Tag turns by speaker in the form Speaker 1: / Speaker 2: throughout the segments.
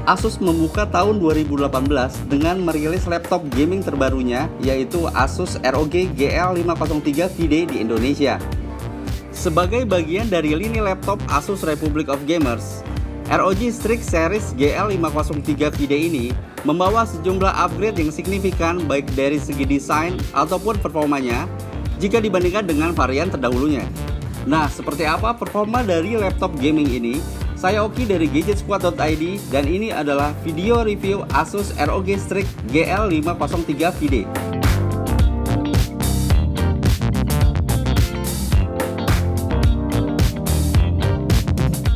Speaker 1: Asus membuka tahun 2018 dengan merilis laptop gaming terbarunya, yaitu Asus ROG GL503 VD di Indonesia. Sebagai bagian dari lini laptop Asus Republic of Gamers, ROG Strix Series GL503 VD ini membawa sejumlah upgrade yang signifikan baik dari segi desain ataupun performanya jika dibandingkan dengan varian terdahulunya. Nah, seperti apa performa dari laptop gaming ini? Saya Oki dari GadgetSquad.id dan ini adalah video review Asus ROG Strix GL503 VD.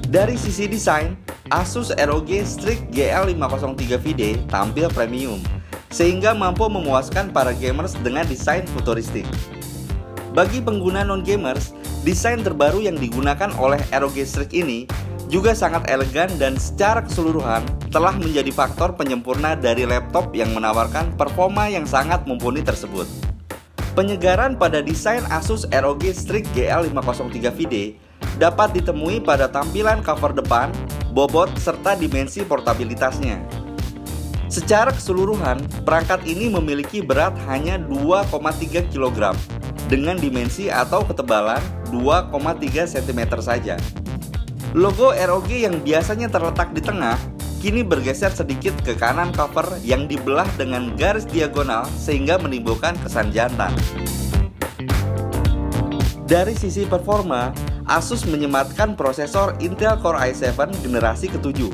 Speaker 1: Dari sisi desain, Asus ROG Strix GL503 VD tampil premium, sehingga mampu memuaskan para gamers dengan desain futuristik. Bagi pengguna non-gamers, desain terbaru yang digunakan oleh ROG Strix ini juga sangat elegan dan secara keseluruhan telah menjadi faktor penyempurna dari laptop yang menawarkan performa yang sangat mumpuni tersebut. Penyegaran pada desain Asus ROG Strix GL503 VD dapat ditemui pada tampilan cover depan, bobot, serta dimensi portabilitasnya. Secara keseluruhan, perangkat ini memiliki berat hanya 2,3 kg dengan dimensi atau ketebalan 2,3 cm saja. Logo ROG yang biasanya terletak di tengah, kini bergeser sedikit ke kanan cover yang dibelah dengan garis diagonal sehingga menimbulkan kesan jantan. Dari sisi performa, Asus menyematkan prosesor Intel Core i7 generasi ke-7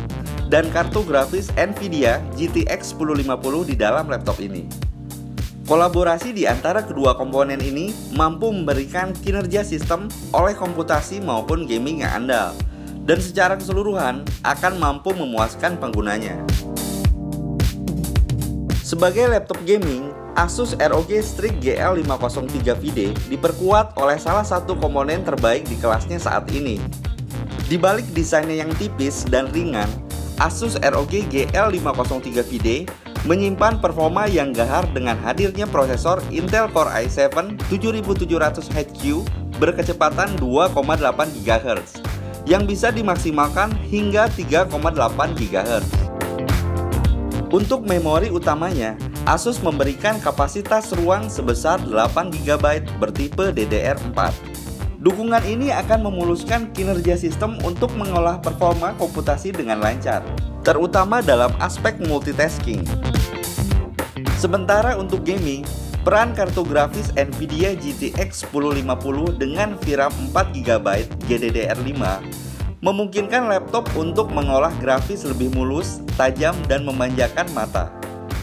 Speaker 1: dan kartu grafis Nvidia GTX 1050 di dalam laptop ini. Kolaborasi di antara kedua komponen ini mampu memberikan kinerja sistem oleh komputasi maupun gaming yang andal, dan secara keseluruhan akan mampu memuaskan penggunanya. Sebagai laptop gaming, Asus ROG Strix GL503 VD diperkuat oleh salah satu komponen terbaik di kelasnya saat ini. Di balik desainnya yang tipis dan ringan, Asus ROG GL503 VD menyimpan performa yang gahar dengan hadirnya prosesor Intel Core i7 7700HQ berkecepatan 2,8 GHz yang bisa dimaksimalkan hingga 3,8 GHz. Untuk memori utamanya, Asus memberikan kapasitas ruang sebesar 8 GB bertipe DDR4. Dukungan ini akan memuluskan kinerja sistem untuk mengolah performa komputasi dengan lancar, terutama dalam aspek multitasking. Sementara untuk gaming, peran kartu grafis Nvidia GTX 1050 dengan VRAM 4 GB GDDR5 memungkinkan laptop untuk mengolah grafis lebih mulus, tajam, dan memanjakan mata.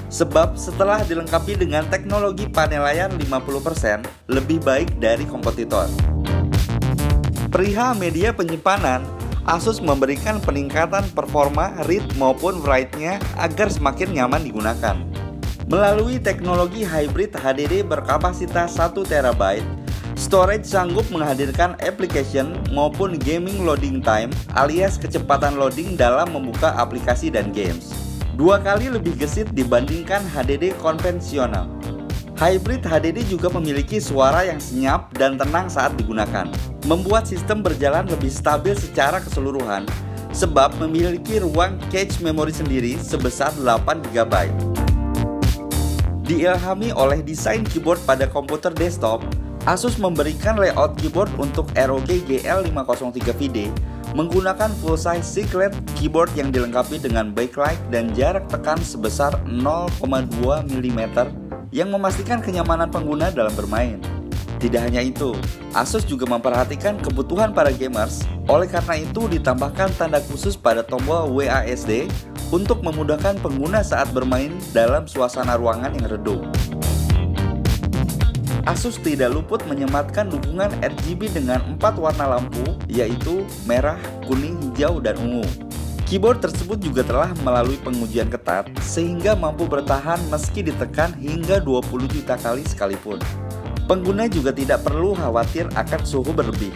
Speaker 1: Sebab setelah dilengkapi dengan teknologi panel layar 50% lebih baik dari kompetitor. Perihal media penyimpanan, Asus memberikan peningkatan performa read maupun write-nya agar semakin nyaman digunakan. Melalui teknologi hybrid HDD berkapasitas 1 TB, storage sanggup menghadirkan application maupun gaming loading time alias kecepatan loading dalam membuka aplikasi dan games 2 kali lebih gesit dibandingkan HDD konvensional. Hybrid HDD juga memiliki suara yang senyap dan tenang saat digunakan, membuat sistem berjalan lebih stabil secara keseluruhan sebab memiliki ruang cache memori sendiri sebesar 8 GB. Diilhami oleh desain keyboard pada komputer desktop, Asus memberikan layout keyboard untuk ROG GL503 VD menggunakan full-size Secret keyboard yang dilengkapi dengan backlight dan jarak tekan sebesar 0,2 mm yang memastikan kenyamanan pengguna dalam bermain. Tidak hanya itu, Asus juga memperhatikan kebutuhan para gamers, oleh karena itu ditambahkan tanda khusus pada tombol WASD untuk memudahkan pengguna saat bermain dalam suasana ruangan yang redup. Asus tidak luput menyematkan dukungan RGB dengan 4 warna lampu, yaitu merah, kuning, hijau, dan ungu. Keyboard tersebut juga telah melalui pengujian ketat, sehingga mampu bertahan meski ditekan hingga 20 juta kali sekalipun. Pengguna juga tidak perlu khawatir akan suhu berlebih.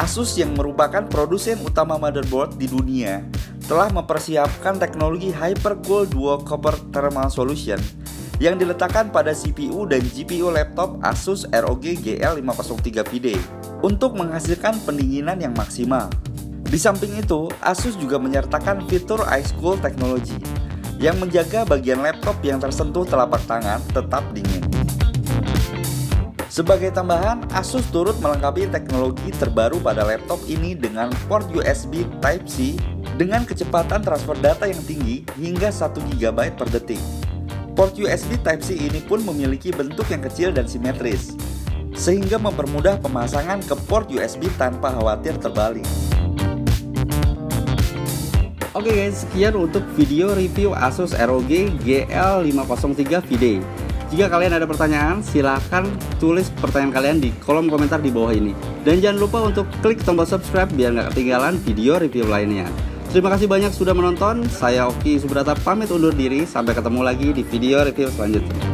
Speaker 1: Asus yang merupakan produsen utama motherboard di dunia telah mempersiapkan teknologi Hypercool Dual Copper Thermal Solution yang diletakkan pada CPU dan GPU laptop Asus ROG GL503 VD untuk menghasilkan pendinginan yang maksimal. Di samping itu, Asus juga menyertakan fitur ice-cool technology yang menjaga bagian laptop yang tersentuh telapak tangan tetap dingin. Sebagai tambahan, Asus turut melengkapi teknologi terbaru pada laptop ini dengan port USB Type-C dengan kecepatan transfer data yang tinggi hingga 1 GB per detik. Port USB Type-C ini pun memiliki bentuk yang kecil dan simetris, sehingga mempermudah pemasangan ke port USB tanpa khawatir terbalik. Oke guys, sekian untuk video review Asus ROG GL503 VD. Jika kalian ada pertanyaan, silahkan tulis pertanyaan kalian di kolom komentar di bawah ini. Dan jangan lupa untuk klik tombol subscribe biar nggak ketinggalan video review lainnya. Terima kasih banyak sudah menonton. Saya Oki Subrata pamit undur diri. Sampai ketemu lagi di video review selanjutnya.